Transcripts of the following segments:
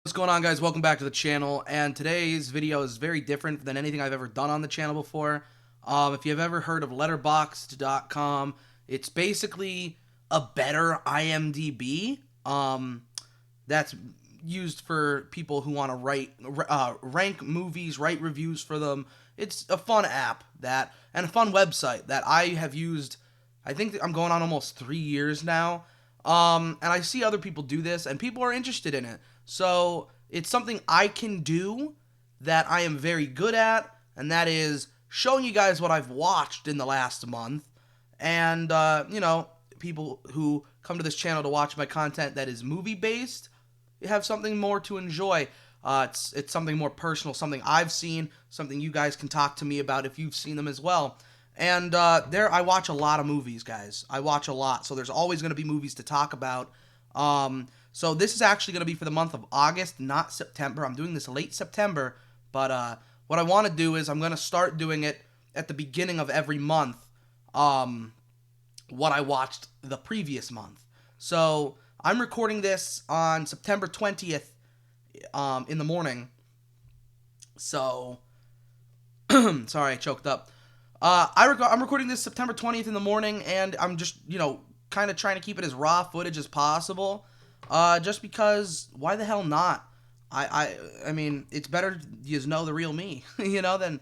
What's going on, guys? Welcome back to the channel, and today's video is very different than anything I've ever done on the channel before. If you've ever heard of Letterboxd.com, it's basically a better IMDb that's used for people who want to rank movies, write reviews for them. It's a fun app and a fun website that I have used. I think I'm going on almost 3 years now. And I see other people do this, and people are interested in it. So it's something I can do that I am very good at, and that is showing you guys what I've watched in the last month. And, people who come to this channel to watch my content that is movie-based, you have something more to enjoy. It's something more personal, something I've seen, something you guys can talk to me about if you've seen them as well. And I watch a lot of movies, guys. I watch a lot, so there's always going to be movies to talk about. So this is actually going to be for the month of August, not September. I'm doing this late September, but what I want to do is I'm going to start doing it at the beginning of every month, what I watched the previous month. So I'm recording this on September 20th in the morning. So, sorry, I choked up. I'm recording this September 20th in the morning, and I'm just, kind of trying to keep it as raw footage as possible. Just because, why the hell not? I mean, it's better you know the real me, than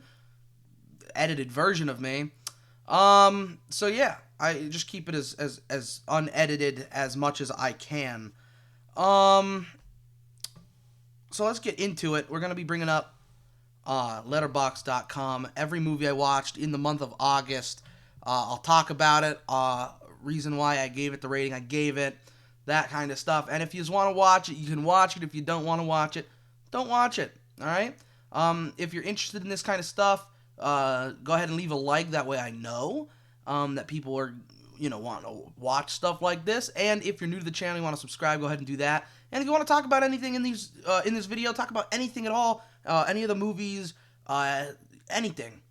edited version of me. So yeah, I just keep it as unedited as much as I can. So let's get into it. We're gonna be bringing up Letterboxd.com. Every movie I watched in the month of August. I'll talk about it. Reason why I gave it the rating I gave it. That kind of stuff. And if you just want to watch it, you can watch it. If you don't want to watch it, don't watch it. All right? If you're interested in this kind of stuff, go ahead and leave a like. That way I know that people are, want to watch stuff like this. And if you're new to the channel, you want to subscribe, go ahead and do that. And if you want to talk about anything in this video, talk about anything at all, any of the movies, anything,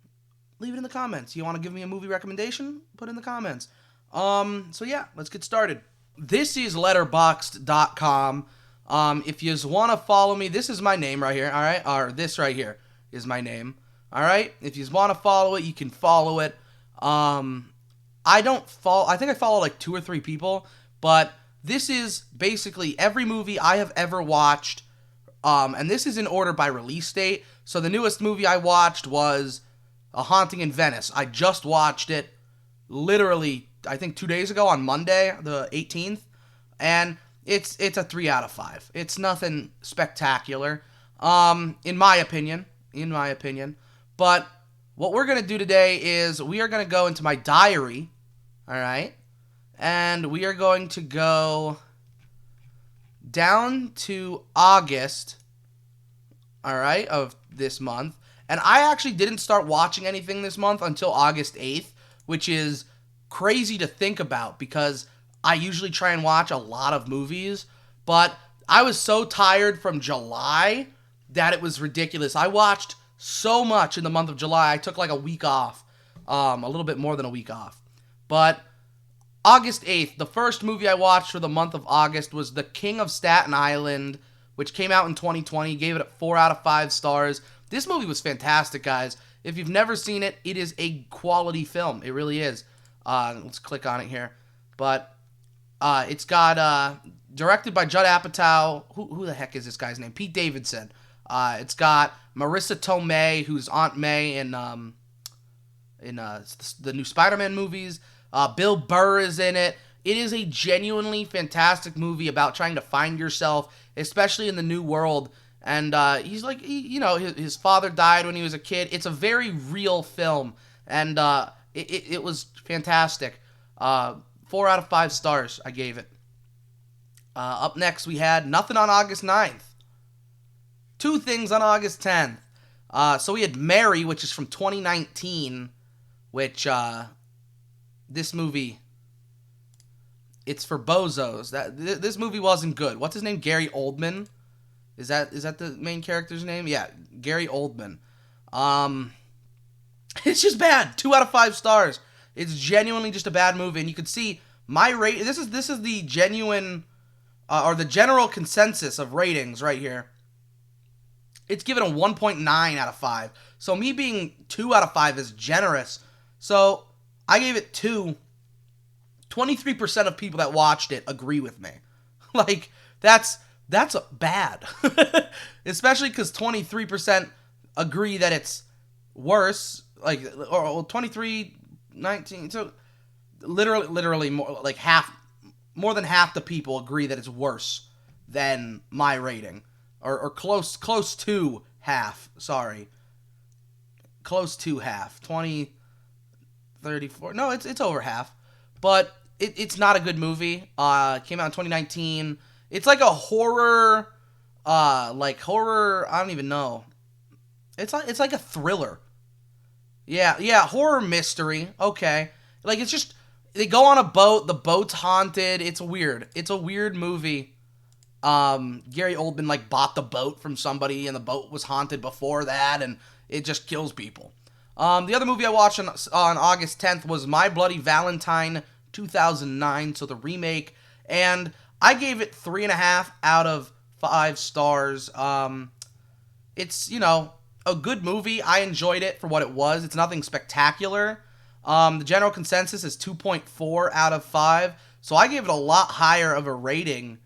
leave it in the comments. You want to give me a movie recommendation? Put it in the comments. So yeah, let's get started. This is Letterboxd.com. If you want to follow me, this is my name right here, all right? Or this right here is my name, all right? If you want to follow it, you can follow it. I think I follow like 2 or 3 people, but this is basically every movie I have ever watched, and this is in order by release date. So the newest movie I watched was A Haunting in Venice. I just watched it literally, I think 2 days ago on Monday, the 18th, and it's a 3 out of 5. It's nothing spectacular, in my opinion. But what we're gonna do today is we are gonna go into my diary, all right, and we are going to go down to August, all right, of this month. And I actually didn't start watching anything this month until August 8th, which is crazy to think about because I usually try and watch a lot of movies, but I was so tired from July that it was ridiculous. I watched so much in the month of July. I took like a week off, a little bit more than a week off. But August 8th, the first movie I watched for the month of August was The King of Staten Island, which came out in 2020. Gave it 4 out of 5 stars. This movie was fantastic, guys. If you've never seen it, it is a quality film. It really is. Let's click on it here. But it's got directed by Judd Apatow. Who the heck is this guy's name? Pete Davidson. It's got Marissa Tomei, who's Aunt May in the new Spider-Man movies. Bill Burr is in it. It is a genuinely fantastic movie about trying to find yourself, especially in the new world. And he's like, his father died when he was a kid. It's a very real film, and it was fantastic. 4 out of 5 stars I gave it. Up next, we had nothing on August 9th. 2 things on August 10th. So we had Mary, which is from 2019, which this movie, it's for bozos. This movie wasn't good. What's his name? Gary Oldman. Is that the main character's name? Yeah, Gary Oldman. It's just bad. 2 out of 5 stars. It's genuinely just a bad movie, and you can see my rate. This is the genuine or the general consensus of ratings right here. It's given a 1.9 out of 5. So me being 2 out of 5 is generous. So I gave it 2. 23% of people that watched it agree with me. Like, that's bad. Especially because 23% agree that it's worse. Like, or 23, 19. So literally more, like more than half the people agree that it's worse than my rating. Or close to half. Sorry. Close to half. 20, 34. No, it's over half. But it's not a good movie. It came out in 2019. It's like a horror, I don't even know. It's like a thriller. Yeah, horror mystery. Okay. Like, it's just, they go on a boat, the boat's haunted. It's weird. It's a weird movie. Gary Oldman, like, bought the boat from somebody, and the boat was haunted before that, and it just kills people. The other movie I watched on August 10th was My Bloody Valentine 2009, so the remake, and I gave it 3.5 out of 5 stars. It's, a good movie. I enjoyed it for what it was. It's nothing spectacular. The general consensus is 2.4 out of 5, so I gave it a lot higher of a rating,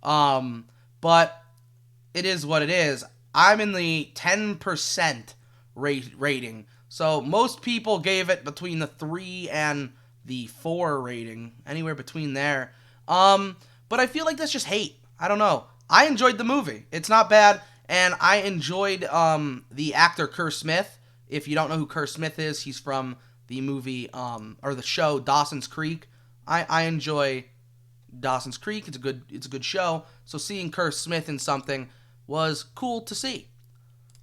but it is what it is. I'm in the 10% rating. So most people gave it between the 3 and the 4 rating, anywhere between there. But I feel like that's just hate. I don't know. I enjoyed the movie. It's not bad, and I enjoyed the actor Kerr Smith. If you don't know who Kerr Smith is, he's from the movie or the show Dawson's Creek. I enjoy Dawson's Creek. It's a good show. So seeing Kerr Smith in something was cool to see.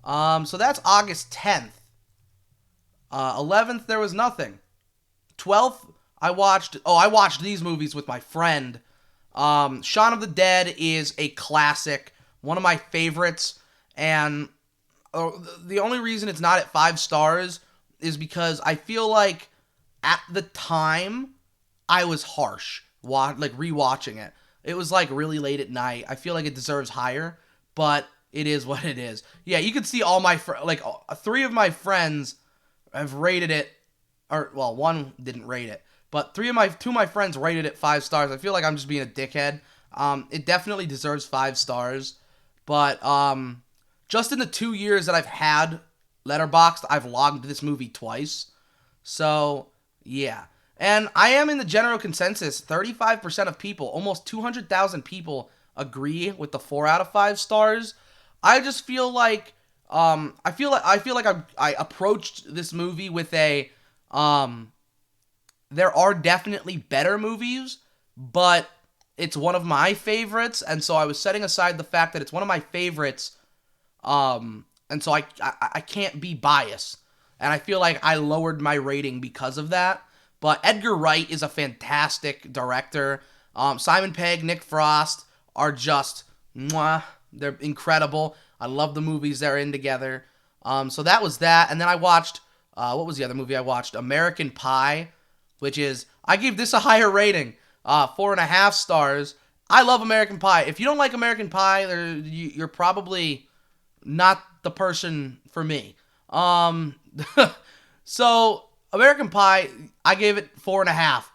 So that's August 10th. 11th, there was nothing. 12th, I watched these movies with my friend. Shaun of the Dead is a classic, one of my favorites, and the only reason it's not at 5 stars is because I feel like at the time I was harsh, rewatching it. It was like really late at night. I feel like it deserves higher, but it is what it is. Yeah, you can see all my 3 of my friends have rated it, or well, one didn't rate it, but 2 of my friends rated it 5 stars. I feel like I'm just being a dickhead. It definitely deserves 5 stars, but just in the 2 years that I've had Letterboxd, I've logged this movie twice. So yeah, and I am in the general consensus. 35% of people, almost 200,000 people, agree with the 4 out of 5 stars. I just feel like I feel like I approached this movie with a there are definitely better movies, but it's one of my favorites, and so I was setting aside the fact that it's one of my favorites, and so I can't be biased, and I feel like I lowered my rating because of that. But Edgar Wright is a fantastic director. Simon Pegg, Nick Frost are just mwah. They're incredible. I love the movies they're in together. So that was that. And then I watched, what was the other movie I watched? American Pie, which is, I gave this a higher rating, 4.5 stars. I love American Pie. If you don't like American Pie, you're probably not the person for me. So, American Pie, I gave it 4.5.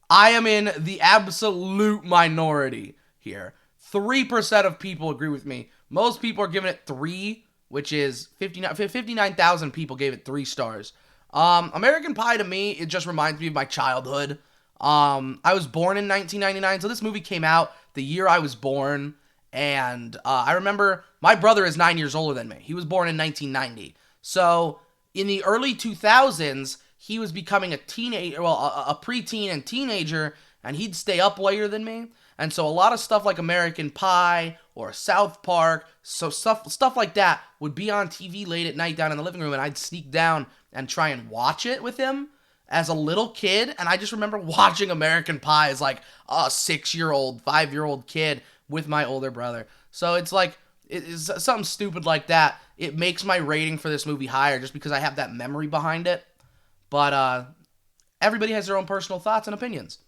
I am in the absolute minority here. 3% of people agree with me. Most people are giving it 3, which is 59,000 people gave it 3 stars. American Pie, to me, it just reminds me of my childhood. I was born in 1999, so this movie came out the year I was born, and I remember my brother is 9 years older than me. He was born in 1990. So, in the early 2000s, he was becoming a teenager, a preteen and teenager, and he'd stay up later than me. And so a lot of stuff like American Pie or South Park, so stuff like that would be on TV late at night down in the living room, and I'd sneak down and try and watch it with him as a little kid. And I just remember watching American Pie as like a 6-year-old, 5-year-old kid with my older brother. So it's like, it's something stupid like that. It makes my rating for this movie higher just because I have that memory behind it. But everybody has their own personal thoughts and opinions.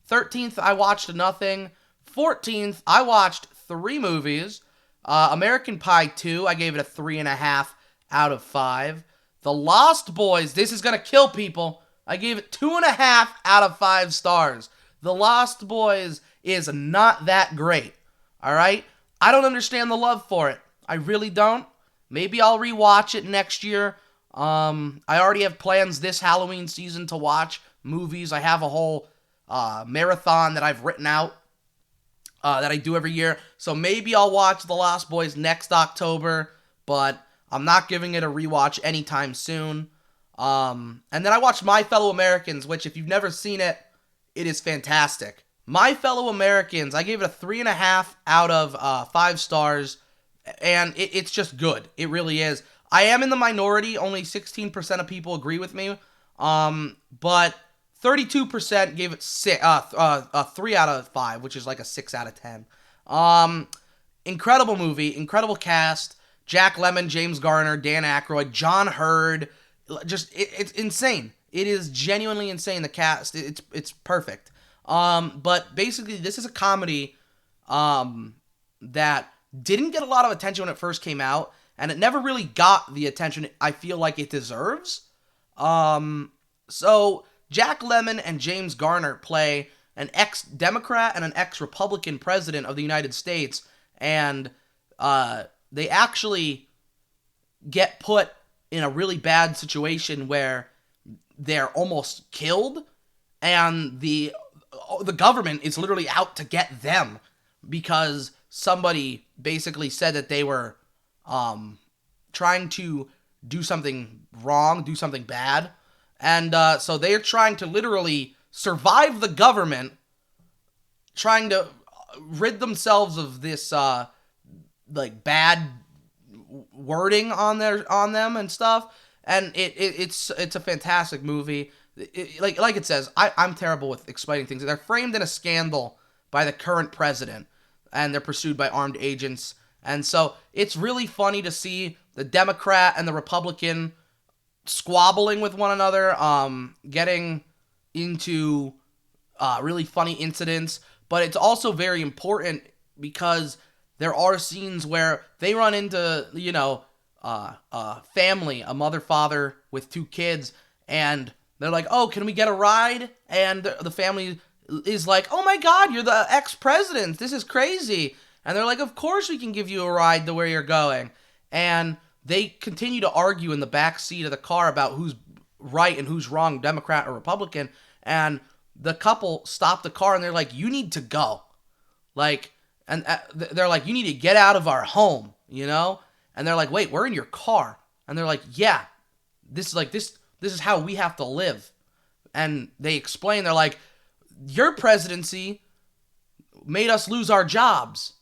13th, I watched nothing. 14th, I watched 3 movies. American Pie 2, I gave it a 3.5 out of 5. The Lost Boys, this is going to kill people. I gave it 2.5 out of 5 stars. The Lost Boys is not that great. All right? I don't understand the love for it. I really don't. Maybe I'll rewatch it next year. I already have plans this Halloween season to watch movies. I have a whole marathon that I've written out that I do every year. So maybe I'll watch The Lost Boys next October, but I'm not giving it a rewatch anytime soon. And then I watched My Fellow Americans, which if you've never seen it, it is fantastic. My Fellow Americans, I gave it a 3.5 out of 5 stars, and it's just good. It really is. I am in the minority. Only 16% of people agree with me, but 32% gave it 3 out of 5, which is like a 6 out of 10. Incredible movie, incredible cast. Jack Lemmon, James Garner, Dan Aykroyd, John Hurd. Just it's insane. It is genuinely insane. The cast, it's perfect. But basically, this is a comedy that didn't get a lot of attention when it first came out, and it never really got the attention I feel like it deserves. So Jack Lemmon and James Garner play an ex-Democrat and an ex-Republican president of the United States, and they actually get put in a really bad situation where they're almost killed, and the government is literally out to get them because somebody basically said that they were trying to do something wrong, do something bad. And so they're trying to literally survive the government, trying to rid themselves of this like bad wording on them and stuff. And it's a fantastic movie. Like it says, I'm terrible with explaining things. They're framed in a scandal by the current president, and they're pursued by armed agents. And so it's really funny to see the Democrat and the Republican squabbling with one another, getting into really funny incidents. But it's also very important because there are scenes where they run into, a family, a mother, father with 2 kids, and they're like, oh, can we get a ride? And the family is like, oh my God, you're the ex-president. This is crazy. And they're like, of course we can give you a ride to where you're going. And they continue to argue in the back seat of the car about who's right and who's wrong, Democrat or Republican. And the couple stop the car and they're like, you need to go. And they're like, you need to get out of our home, And they're like, wait, we're in your car. And they're like, yeah, this is how we have to live. And they explain, they're like, your presidency made us lose our jobs.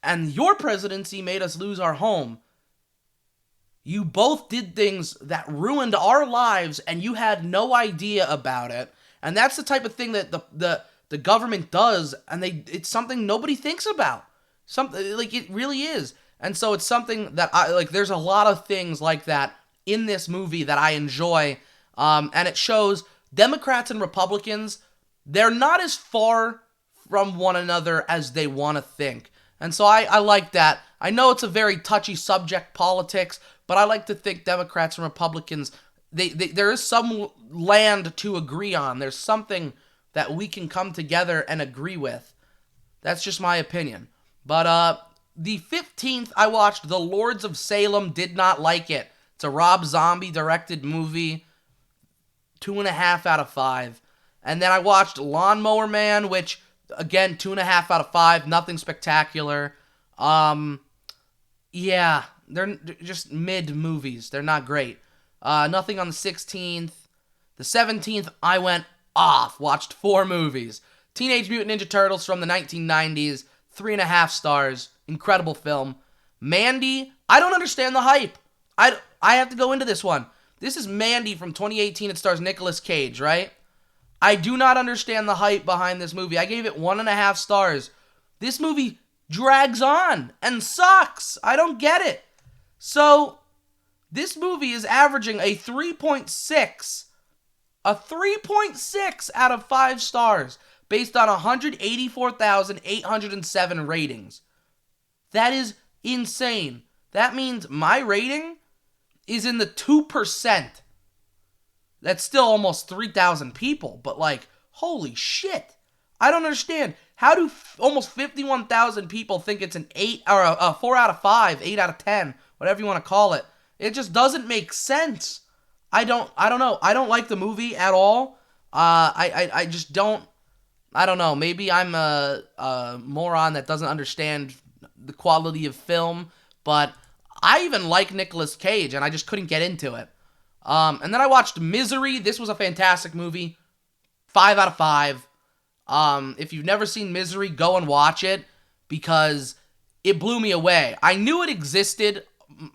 And your presidency made us lose our home. You both did things that ruined our lives, and you had no idea about it. And that's the type of thing that the government does, and it's something nobody thinks about. Something like it really is. And so it's something that there's a lot of things like that in this movie that I enjoy. And it shows Democrats and Republicans, they're not as far from one another as they want to think. And so I like that. I know it's a very touchy subject, politics, but I like to think Democrats and Republicans, there is some land to agree on. There's something that we can come together and agree with. That's just my opinion. But the 15th, I watched The Lords of Salem, did not like it. It's a Rob Zombie directed movie, 2.5 out of 5. And then I watched Lawnmower Man, which, again, 2.5 out of 5, nothing spectacular. Yeah, they're just mid movies. They're not great. Nothing on the 16th. The 17th, I went off, watched 4 movies. Teenage Mutant Ninja Turtles from the 1990s, 3.5 stars, incredible film. Mandy, I don't understand the hype. I have to go into this one. This is Mandy from 2018. It stars Nicolas Cage, right? I do not understand the hype behind this movie. I gave it 1.5 stars. This movie drags on and sucks. I don't get it. So, this movie is averaging a 3.6. A 3.6 out of 5 stars based on 184,807 ratings. That is insane. That means my rating is in the 2%. That's still almost 3,000 people, but like, holy shit. I don't understand. How do almost 51,000 people think it's an 8 or a 4 out of 5, 8 out of 10, whatever you want to call it? It just doesn't make sense. I don't know. I don't like the movie at all. I just don't. I don't know. Maybe I'm a moron that doesn't understand the quality of film, but I even like Nicolas Cage, and I just couldn't get into it. And then I watched Misery. This was a fantastic movie. 5 out of 5. If you've never seen Misery, go and watch it because it blew me away. I knew it existed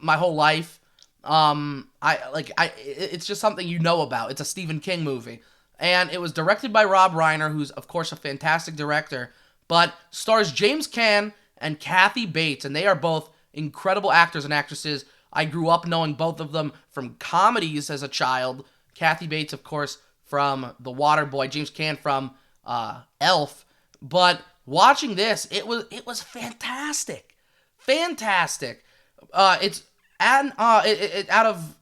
my whole life. It's just something you know about. It's a Stephen King movie. And it was directed by Rob Reiner, who's, of course, a fantastic director, but stars James Caan and Kathy Bates, and they are both incredible actors and actresses. I grew up knowing both of them from comedies as a child. Kathy Bates, of course, from The Waterboy, James Caan from Elf. But watching this, it was fantastic. Fantastic. It's out of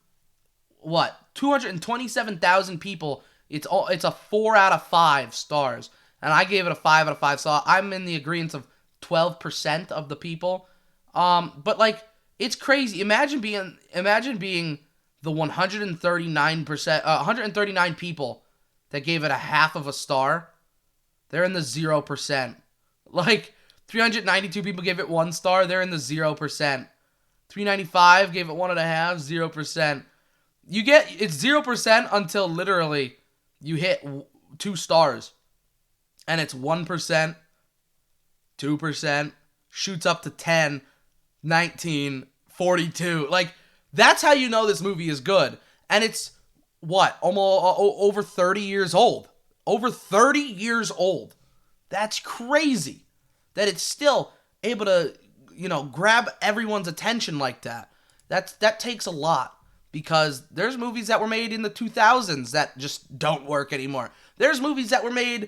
what, 227,000 people, it's a 4 out of 5 stars, and I gave it a 5 out of 5. So I'm in the agreement of 12% of the people. But like, it's crazy. Imagine being the 139 people that gave it a half of a star. They're in the 0%. Like 392 people gave it 1 star. They're in the 0%. 395 gave it 1.5, 0%. It's 0% until literally you hit 2 stars. And it's 1%, 2%, shoots up to 10, 19, 42. Like, that's how you know this movie is good. And it's, what, almost over 30 years old. Over 30 years old. That's crazy. That it's still able to, grab everyone's attention like that. That takes a lot. Because there's movies that were made in the 2000s that just don't work anymore. There's movies that were made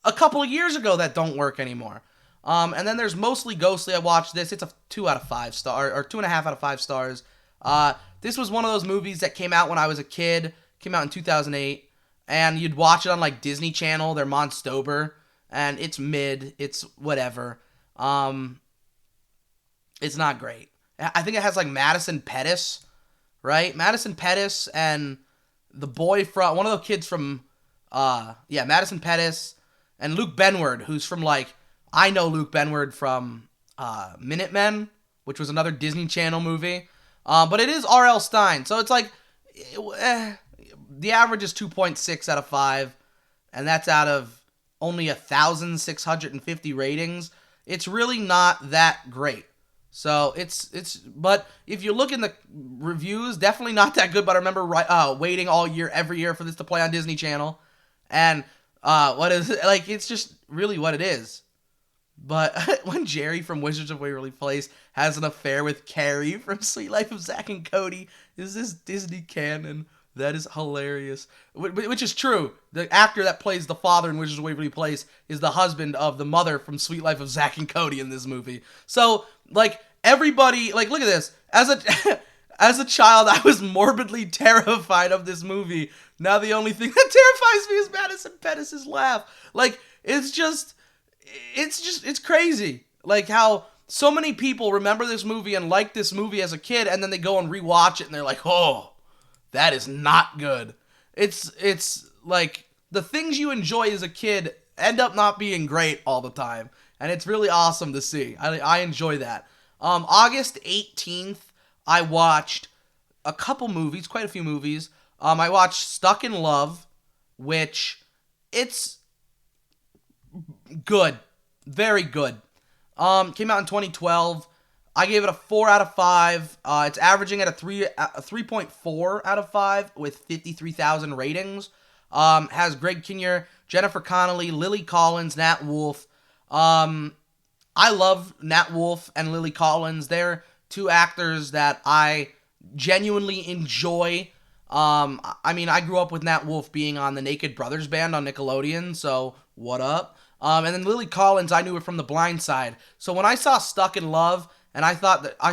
a couple of years ago that don't work anymore. And then there's Mostly Ghostly. I watched this. It's a 2 out of 5 star, or 2.5 out of 5 stars. This was one of those movies that came out when I was a kid. Came out in 2008. And you'd watch it on like Disney Channel. They're Monstober. And it's mid. It's whatever. It's not great. I think it has like Madison Pettis. Right? Madison Pettis and the boy from, one of the kids from, Madison Pettis and Luke Benward, who's from like, I know Luke Benward from Minutemen, which was another Disney Channel movie. But it is R.L. Stine. So it's like, the average is 2.6 out of 5. And that's out of only 1,650 ratings. It's really not that great. So but if you look in the reviews, definitely not that good. But I remember waiting every year for this to play on Disney Channel, and what is it? Like, it's just really what it is. But when Jerry from Wizards of Waverly Place has an affair with Carrie from Sweet Life of Zack and Cody, is this Disney canon? That is hilarious. Which is true. The actor that plays the father in Wizards of Waverly Place is the husband of the mother from Sweet Life of Zack and Cody in this movie. So, like, everybody, like, look at this. As a child, I was morbidly terrified of this movie. Now the only thing that terrifies me is Madison Pettis' laugh. Like, it's crazy. Like, how so many people remember this movie and like this movie as a kid, and then they go and rewatch it, and they're like, oh, that is not good. It's like, the things you enjoy as a kid end up not being great all the time. And it's really awesome to see. I enjoy that. August 18th, I watched a couple movies, quite a few movies. I watched Stuck in Love, which, it's good. Very good. Came out in 2012. I gave it a 4 out of 5. It's averaging at a 3.4 out of 5 with 53,000 ratings. Has Greg Kinnear, Jennifer Connelly, Lily Collins, Nat Wolff. I love Nat Wolff and Lily Collins. They're two actors that I genuinely enjoy. I mean, I grew up with Nat Wolff being on the Naked Brothers Band on Nickelodeon, so what up? And then Lily Collins, I knew her from The Blind Side. So when I saw Stuck in Love, and I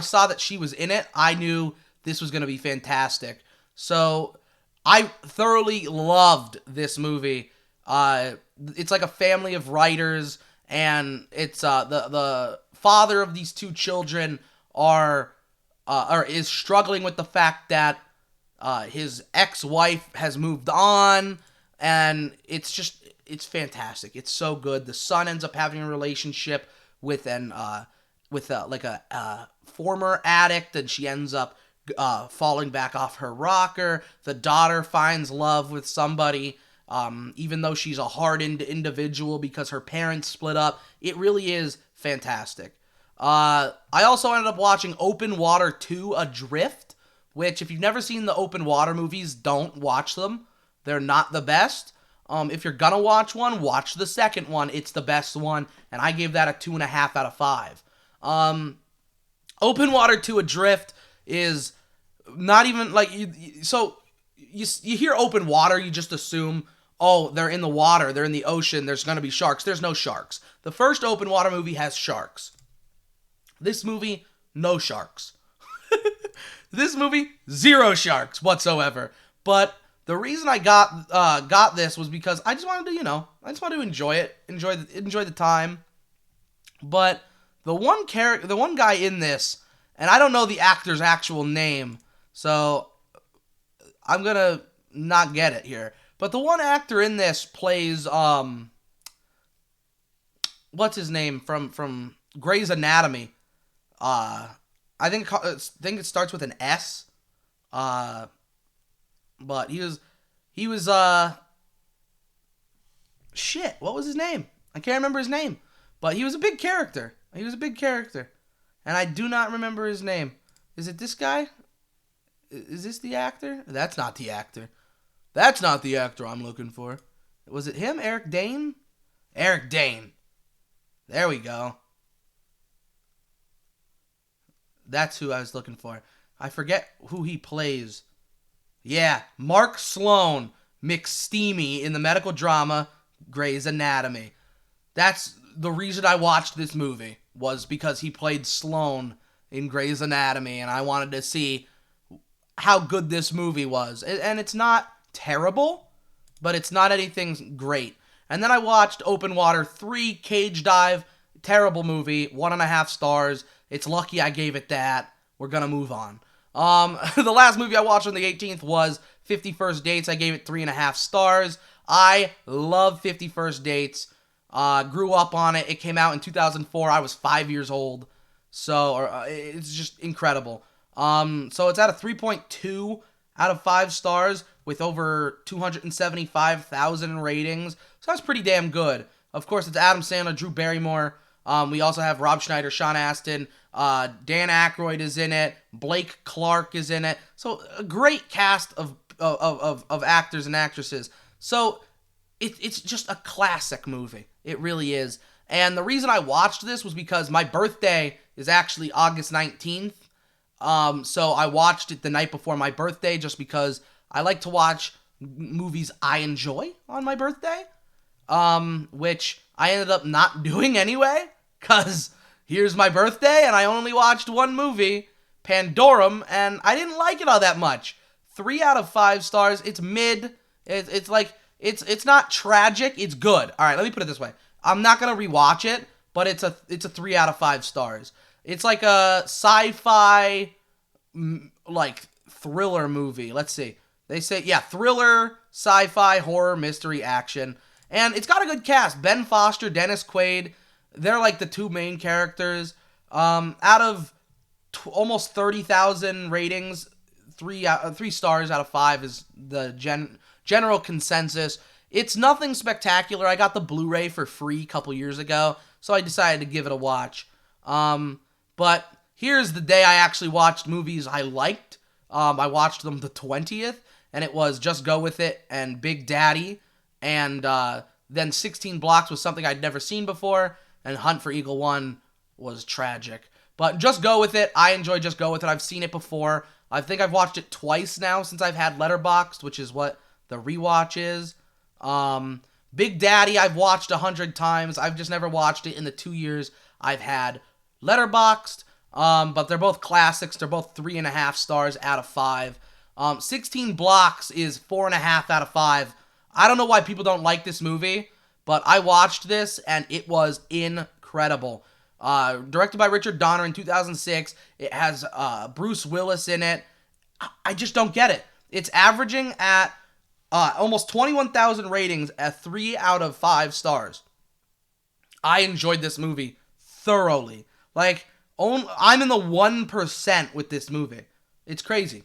saw that she was in it, I knew this was going to be fantastic. So I thoroughly loved this movie. It's like a family of writers, and it's the father of these two children is struggling with the fact that his ex-wife has moved on, and it's fantastic. It's so good. The son ends up having a relationship with a former addict, and she ends up falling back off her rocker. The daughter finds love with somebody, even though she's a hardened individual because her parents split up. It really is fantastic. I also ended up watching Open Water 2 Adrift, which, if you've never seen the Open Water movies, don't watch them. They're not the best. If you're gonna watch one, watch the second one. It's the best one, and I gave that a 2.5 out of 5. Open Water 2 Adrift is not even like you hear open water, you just assume, oh, they're in the water, they're in the ocean, there's gonna be sharks. There's no sharks. The first Open Water movie has sharks. This movie, no sharks. This movie, 0 sharks whatsoever. But the reason I got this was because I just wanted to enjoy it, enjoy the time. But the one guy in this, and I don't know the actor's actual name, so I'm gonna not get it here. But the one actor in this plays what's his name from Grey's Anatomy? I think it starts with an S. But he was shit. What was his name? I can't remember his name. But he was a big character. And I do not remember his name. Is it this guy? Is this the actor? That's not the actor. That's not the actor I'm looking for. Was it him? Eric Dane? Eric Dane. There we go. That's who I was looking for. I forget who he plays. Yeah, Mark Sloan McSteamy in the medical drama Grey's Anatomy. That's the reason I watched this movie, was because he played Sloan in Grey's Anatomy, and I wanted to see how good this movie was. And it's not terrible, but it's not anything great. And then I watched Open Water 3 Cage Dive. Terrible movie, 1.5 stars. It's lucky I gave it that. We're gonna move on. The last movie I watched on the 18th was 50 First Dates. I gave it 3.5 stars. I love 50 First Dates. Grew up on it. It came out in 2004. I was 5 years old. So it's just incredible. So it's at a 3.2 out of 5 stars with over 275,000 ratings. So that's pretty damn good. Of course, it's Adam Sandler, Drew Barrymore. We also have Rob Schneider, Sean Astin, Dan Aykroyd is in it, Blake Clark is in it. So a great cast of actors and actresses. So it's just a classic movie. It really is. And the reason I watched this was because my birthday is actually August 19th. So I watched it the night before my birthday just because I like to watch movies I enjoy on my birthday. Which I ended up not doing anyway, because here's my birthday and I only watched one movie, Pandorum, and I didn't like it all that much. 3 out of 5 stars. It's mid. It's not tragic. It's good. All right, let me put it this way. I'm not gonna rewatch it, but it's a 3 out of 5 stars. It's like a sci-fi like thriller movie. Let's see. They say thriller, sci-fi, horror, mystery, action. And it's got a good cast. Ben Foster, Dennis Quaid. They're like the two main characters. Out of almost 30,000 ratings, 3 stars out of 5 is the general consensus. It's nothing spectacular. I got the Blu-ray for free a couple years ago, so I decided to give it a watch. But here's the day I actually watched movies I liked. I watched them the 20th, and it was Just Go With It and Big Daddy. And then 16 Blocks was something I'd never seen before, and Hunt for Eagle 1 was tragic. But Just Go With It, I enjoy Just Go With It. I've seen it before. I think I've watched it twice now since I've had Letterboxd, which is what the rewatch is. Big Daddy, I've watched 100 times. I've just never watched it in the 2 years I've had Letterboxd. But they're both classics. They're both 3.5 stars out of 5. 16 Blocks is 4.5 out of 5. I don't know why people don't like this movie, but I watched this and it was incredible. Directed by Richard Donner in 2006. It has Bruce Willis in it. I just don't get it. It's averaging at almost 21,000 ratings at 3 out of 5 stars. I enjoyed this movie thoroughly. Like, I'm in the 1% with this movie. It's crazy.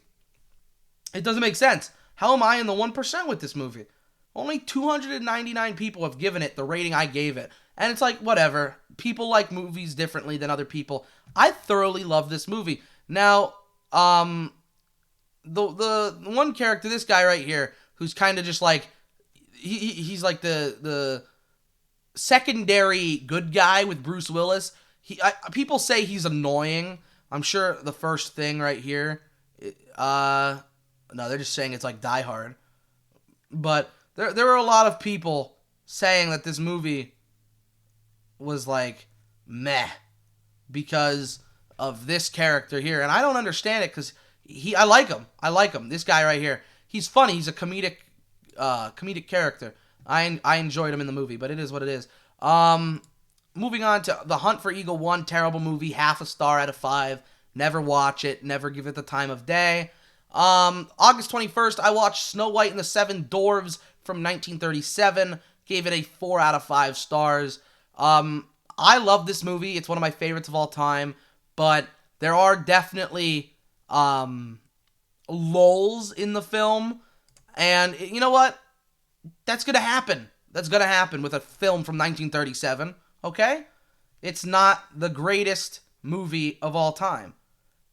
It doesn't make sense. How am I in the 1% with this movie? Only 299 people have given it the rating I gave it. And it's like, whatever. People like movies differently than other people. I thoroughly love this movie. Now, the one character, this guy right here, who's kind of just like, he's like the secondary good guy with Bruce Willis. People say he's annoying. I'm sure the first thing right here, no, they're just saying it's like Die Hard. But there were a lot of people saying that this movie was like meh because of this character here, and I don't understand it because I like him. I like him. This guy right here, he's funny. He's a comedic character. I enjoyed him in the movie, but it is what it is. Moving on to The Hunt for Eagle 1, terrible movie, 0.5 star out of 5. Never watch it. Never give it the time of day. August 21st, I watched Snow White and the Seven Dwarves from 1937. Gave it a 4 out of 5 stars. I love this movie. It's one of my favorites of all time. But there are definitely lulls in the film. And you know what? That's going to happen. That's going to happen with a film from 1937. Okay? It's not the greatest movie of all time.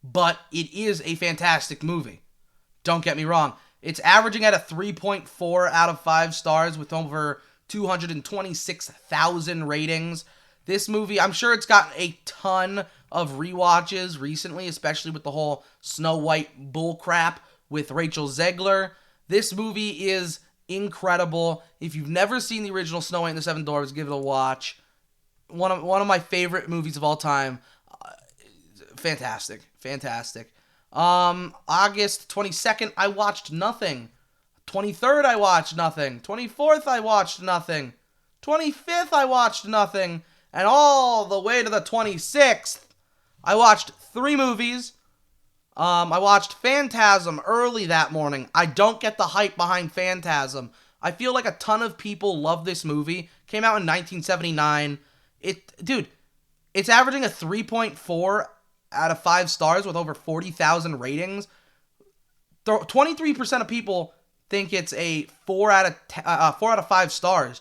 But it is a fantastic movie. Don't get me wrong. It's averaging at a 3.4 out of 5 stars with over 226,000 ratings. This movie, I'm sure it's gotten a ton of rewatches recently, especially with the whole Snow White bullcrap with Rachel Zegler. This movie is incredible. If you've never seen the original Snow White and the Seven Dwarfs, give it a watch. One of my favorite movies of all time. Fantastic. August 22nd, I watched nothing. 23rd, I watched nothing. 24th, I watched nothing. 25th, I watched nothing. And all the way to the 26th, I watched 3 movies. I watched Phantasm early that morning. I don't get the hype behind Phantasm. I feel like a ton of people love this movie. Came out in 1979. It's averaging a 3.4 out of 5 stars with over 40,000 ratings. 23% of people think it's a 4 out of 5 stars.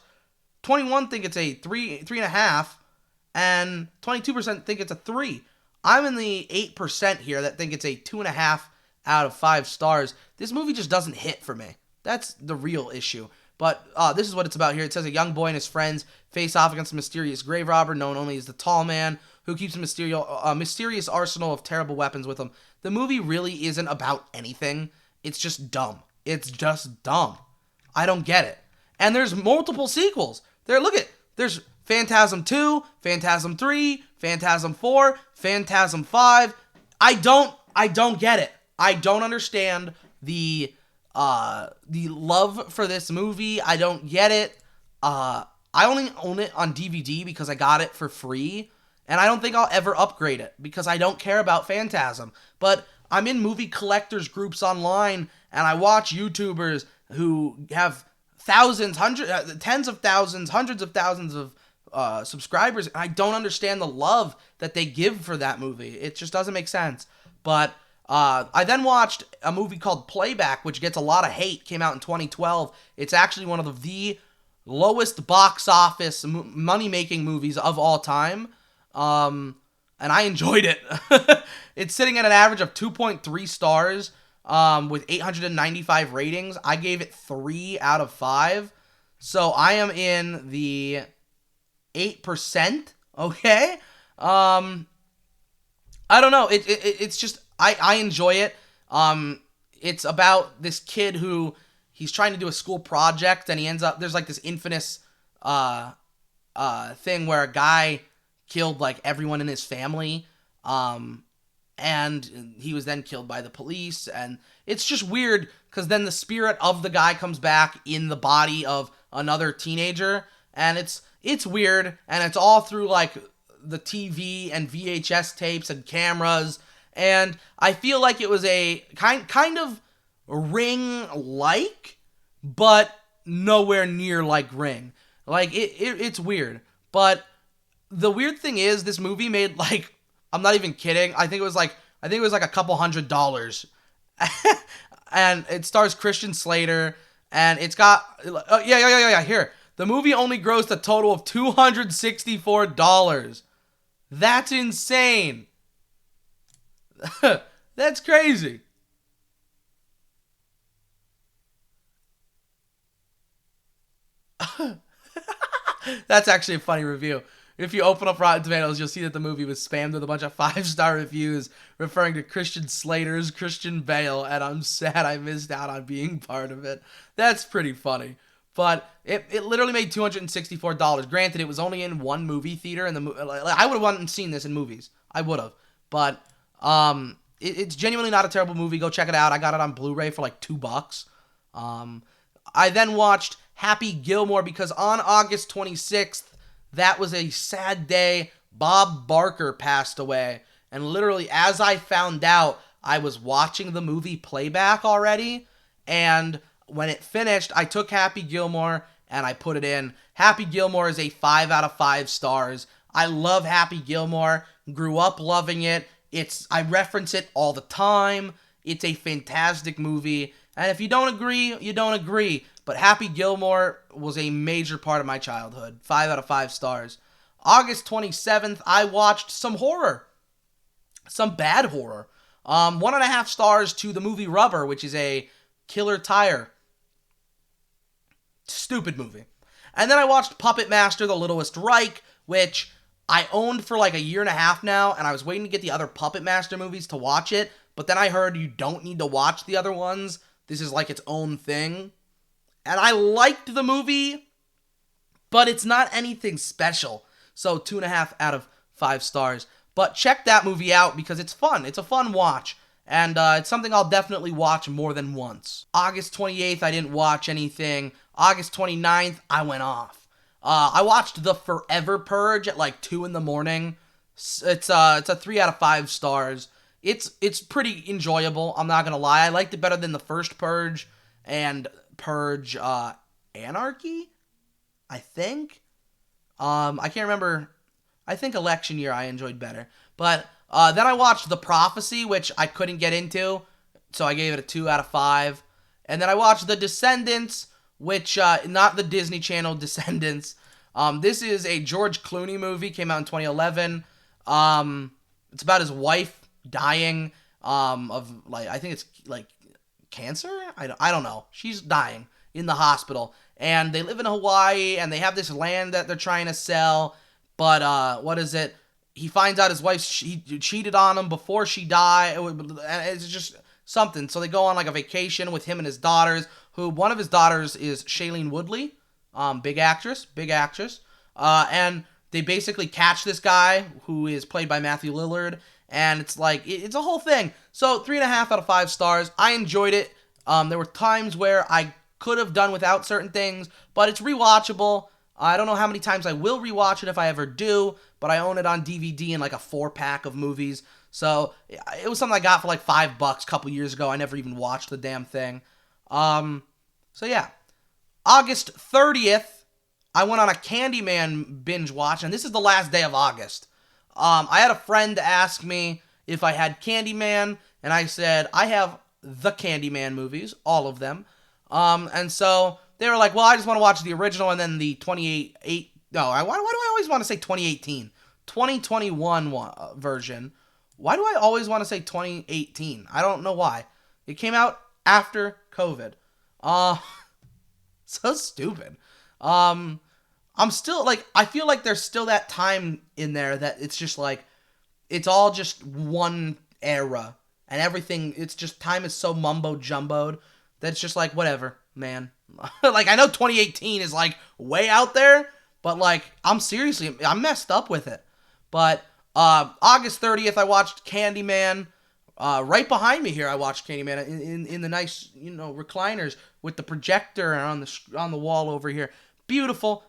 21 think it's a 3.5, and 22% think it's a 3. I'm in the 8% here that think it's a 2.5 out of 5 stars. This movie just doesn't hit for me. That's the real issue. But this is what it's about here. It says a young boy and his friends face off against a mysterious grave robber known only as the Tall Man, who keeps a mysterious arsenal of terrible weapons with him. The movie really isn't about anything. It's just dumb. It's just dumb. I don't get it. And there's multiple sequels. There's Phantasm 2, Phantasm 3, Phantasm 4, Phantasm 5. I don't get it. I don't understand the love for this movie. I don't get it. I only own it on DVD because I got it for free. And I don't think I'll ever upgrade it because I don't care about Phantasm. But I'm in movie collectors groups online, and I watch YouTubers who have thousands, tens of thousands, hundreds of thousands of subscribers. And I don't understand the love that they give for that movie. It just doesn't make sense. But I then watched a movie called Playback, which gets a lot of hate. Came out in 2012. It's actually one of the lowest box office money-making movies of all time. And I enjoyed it. It's sitting at an average of 2.3 stars with 895 ratings. I gave it 3 out of 5. So I am in the 8%. Okay? I don't know. It's just, I enjoy it. It's about this kid who he's trying to do a school project, and he ends up, there's like this infamous thing where a guy killed like everyone in his family. Um, and he was then killed by the police, and it's just weird because then the spirit of the guy comes back in the body of another teenager, and it's weird, and it's all through like the TV and VHS tapes and cameras, and I feel like it was a kind of Ring like, but nowhere near like Ring. Like it's weird, but the weird thing is this movie made like, I'm not even kidding, I think it was like a couple $100. And it stars Christian Slater, and it's got yeah, here. The movie only grossed a total of $264. That's insane. That's crazy. That's actually a funny review. If you open up Rotten Tomatoes, you'll see that the movie was spammed with a bunch of 5-star reviews referring to Christian Slater's Christian Bale, and I'm sad I missed out on being part of it. That's pretty funny. But it literally made $264. Granted, it was only in one movie theater, and I would have went and seen this in movies. I would have. But it's genuinely not a terrible movie. Go check it out. I got it on Blu-ray for like $2. I then watched Happy Gilmore because on August 26th, that was a sad day. Bob Barker passed away. And literally, as I found out, I was watching the movie playback already. And when it finished, I took Happy Gilmore and I put it in. Happy Gilmore is a 5 out of 5 stars. I love Happy Gilmore. Grew up loving it. I reference it all the time. It's a fantastic movie. And if you don't agree, you don't agree. But Happy Gilmore was a major part of my childhood. 5 out of 5 stars. August 27th, I watched some horror. Some bad horror. 1.5 stars to the movie Rubber, which is a killer tire. Stupid movie. And then I watched Puppet Master, The Littlest Reich, which I owned for like a year and a half now, and I was waiting to get the other Puppet Master movies to watch it, but then I heard you don't need to watch the other ones. This is like its own thing. And I liked the movie, but it's not anything special. So 2.5 out of 5 stars. But check that movie out because it's fun. It's a fun watch. And it's something I'll definitely watch more than once. August 28th, I didn't watch anything. August 29th, I went off. I watched The Forever Purge at like 2 in the morning. It's a 3 out of 5 stars. It's pretty enjoyable, I'm not gonna lie. I liked it better than the first Purge and Purge Anarchy, I think. I can't remember. I think Election Year I enjoyed better. But then I watched The Prophecy, which I couldn't get into, so I gave it a 2 out of 5. And then I watched The Descendants, which, not the Disney Channel Descendants. This is a George Clooney movie, came out in 2011. It's about his wife dying of, like, I think it's, like, cancer? I don't know. She's dying in the hospital. And they live in Hawaii, and they have this land that they're trying to sell. But, what is it? He finds out his wife cheated on him before she died. It's just something. So they go on, like, a vacation with him and his daughters, who one of his daughters is Shailene Woodley. Big actress. And they basically catch this guy, who is played by Matthew Lillard, and it's like, it's a whole thing. So 3.5 out of 5 stars. I enjoyed it. There were times where I could have done without certain things, but it's rewatchable. I don't know how many times I will rewatch it if I ever do, but I own it on DVD in like a 4-pack of movies. So it was something I got for like $5 a couple years ago. I never even watched the damn thing. So yeah. August 30th, I went on a Candyman binge watch, and this is the last day of August. I had a friend ask me if I had Candyman, and I said, I have the Candyman movies, all of them. And so they were like, well, I just want to watch the original and then the 28... No, why do I always want to say 2018? 2021 version. Why do I always want to say 2018? I don't know why. It came out after COVID. So stupid. I'm still, like, I feel like there's still that time in there that it's just, like, it's all just one era. And everything, it's just, time is so mumbo-jumboed that it's just, like, whatever, man. Like, I know 2018 is, like, way out there, but, like, I'm messed up with it. But August 30th, I watched Candyman. Right behind me here, I watched Candyman in the nice, recliners with the projector on the wall over here. Beautiful.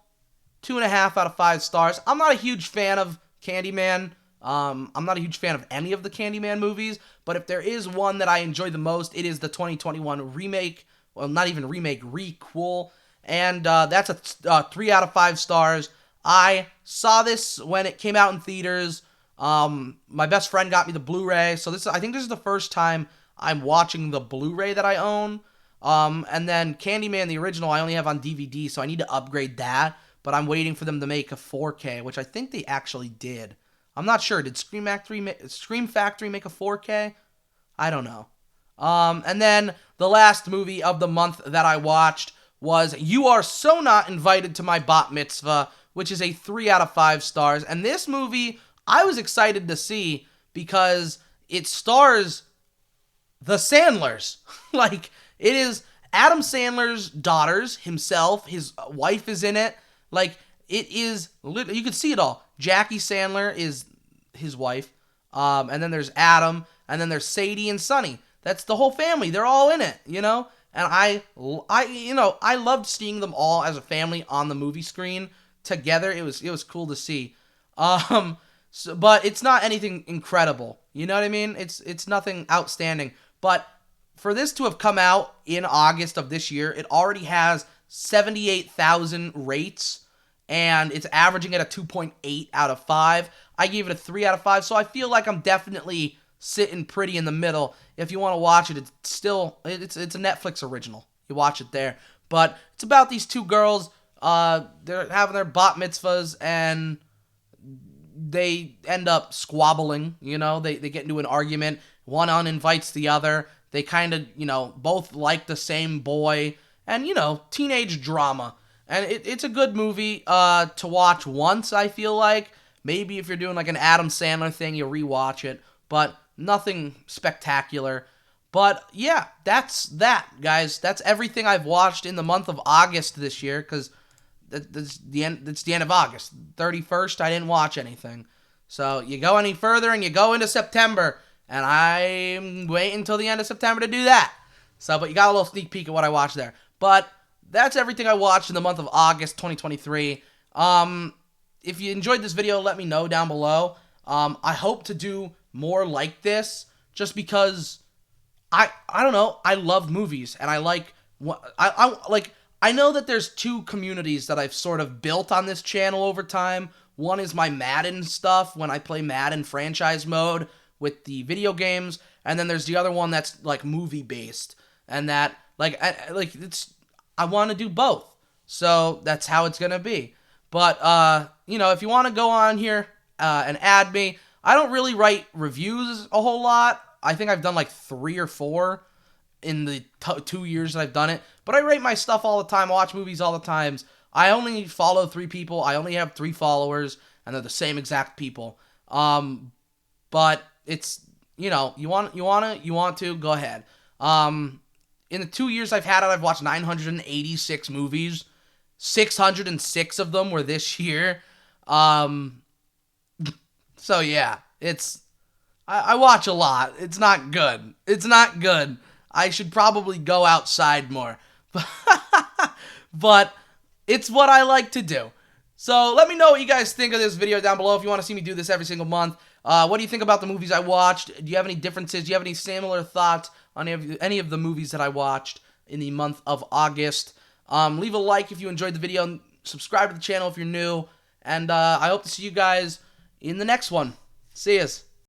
2.5 out of 5 stars. I'm not a huge fan of Candyman. I'm not a huge fan of any of the Candyman movies, but if there is one that I enjoy the most, it is the 2021 remake. Well, not even remake, requel. And that's a 3 out of 5 stars. I saw this when it came out in theaters. My best friend got me the Blu-ray, so I think this is the first time I'm watching the Blu-ray that I own. And then Candyman, the original, I only have on DVD, so I need to upgrade that. But I'm waiting for them to make a 4K, which I think they actually did. I'm not sure. Did Scream Factory make a 4K? I don't know. And then the last movie of the month that I watched was You Are So Not Invited to My Bat Mitzvah, which is a 3 out of 5 stars. And this movie, I was excited to see because it stars the Sandlers. Like, it is Adam Sandler's daughters, himself, his wife is in it. Like, it is, you can see it all. Jackie Sandler is his wife, and then there's Adam, and then there's Sadie and Sonny. That's the whole family. They're all in it, And I loved seeing them all as a family on the movie screen together. It was cool to see. But it's not anything incredible. You know what I mean? It's nothing outstanding. But for this to have come out in August of this year, it already has 78,000 rates, and it's averaging at a 2.8 out of 5. I gave it a 3 out of 5, so I feel like I'm definitely sitting pretty in the middle. If you want to watch it, it's a Netflix original. You watch it there. But it's about these two girls. They're having their bat mitzvahs, and they end up squabbling. They get into an argument. One uninvites the other. They kind of, both like the same boy. And, teenage drama. And it's a good movie to watch once, I feel like. Maybe if you're doing like an Adam Sandler thing, you'll rewatch it. But nothing spectacular. But yeah, that's that, guys. That's everything I've watched in the month of August this year. Because it's the end of August. 31st, I didn't watch anything. So you go any further and you go into September. And I'm waiting until the end of September to do that. But you got a little sneak peek at what I watched there. But that's everything I watched in the month of August 2023. If you enjoyed this video, let me know down below. I hope to do more like this just because I don't know, I love movies and I like I know that there's two communities that I've sort of built on this channel over time. One is my Madden stuff when I play Madden franchise mode with the video games, and then there's the other one that's like movie based. And that, I want to do both. So that's how it's going to be. But, if you want to go on here and add me, I don't really write reviews a whole lot. I think I've done like 3 or 4 in the 2 years that I've done it. But I rate my stuff all the time, watch movies all the time. I only follow 3 people. I only have 3 followers, and they're the same exact people. But it's, you want to, go ahead. In the 2 years I've had it, I've watched 986 movies. 606 of them were this year. So yeah, I watch a lot. It's not good. I should probably go outside more. But it's what I like to do. So let me know what you guys think of this video down below if you want to see me do this every single month. What do you think about the movies I watched? Do you have any differences? Do you have any similar thoughts on any of the movies that I watched in the month of August? Leave a like if you enjoyed the video, and subscribe to the channel if you're new. And I hope to see you guys in the next one. See yas.